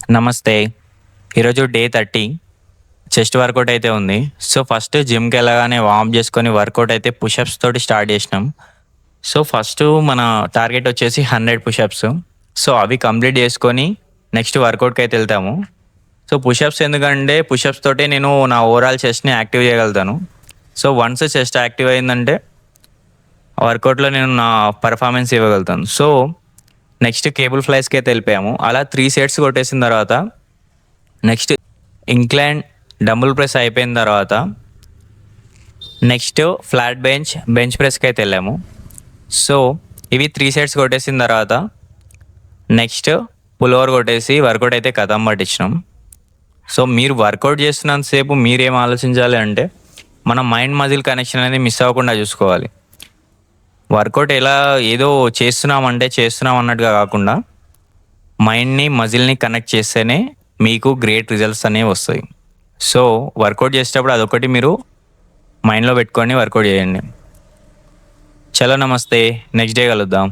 నమస్తే. ఈరోజు day 30 chest workout అయితే ఉంది. సో, ఫస్ట్ జిమ్‌కి వెళ్ళగానే వార్మ్ చేసుకొని వర్కౌట్ అయితే పుషప్స్ తోటి స్టార్ట్ చేసినాం. సో, ఫస్టు మన టార్గెట్ వచ్చేసి 100 పుషప్స్. సో, అవి కంప్లీట్ చేసుకొని నెక్స్ట్ వర్కౌట్‌కి అయితే వెళ్తాము. సో, పుషప్స్ ఎందుకంటే పుషప్స్ తోటే నేను నా ఓవరాల్ చెస్ట్‌ని యాక్టివ్ చేయగలుగుతాను. సో, వన్స్ చెస్ట్ యాక్టివ్ అయిందంటే వర్కౌట్‌లో నేను నా పర్ఫార్మెన్స్ ఇవ్వగలుగుతాను. సో, నెక్స్ట్ కేబుల్ ఫ్లైస్‌కి అయితే వెళ్ళిపోయాము. అలా 3 సెట్స్ కొట్టేసిన తర్వాత నెక్స్ట్ ఇంక్లైన్ డంబుల్ ప్రెస్ అయిపోయిన తర్వాత నెక్స్ట్ ఫ్లాట్ బెంచ్ ప్రెస్కి అయితే వెళ్ళాము. సో ఇవి 3 సెట్స్ కొట్టేసిన తర్వాత నెక్స్ట్ పుల్ ఓవర్ కొట్టేసి వర్కౌట్ అయితే కథం పట్టించినాం. సో మీరు వర్కౌట్ చేస్తున్నంతసేపు మీరేం ఆలోచించాలి అంటే మన మైండ్ మజిల్ కనెక్షన్ అనేది మిస్ అవ్వకుండా చూసుకోవాలి. వర్కౌట్ ఎలా ఏదో చేస్తున్నాం అన్నట్టుగా కాకుండా మైండ్ని మజిల్ని కనెక్ట్ చేస్తేనే మీకు గ్రేట్ రిజల్ట్స్ అనేవి వస్తాయి. సో వర్కౌట్ చేసేటప్పుడు అదొకటి మీరు మైండ్లో పెట్టుకొని వర్కౌట్ చేయండి. చలో నమస్తే, నెక్స్ట్ డే కలుద్దాం.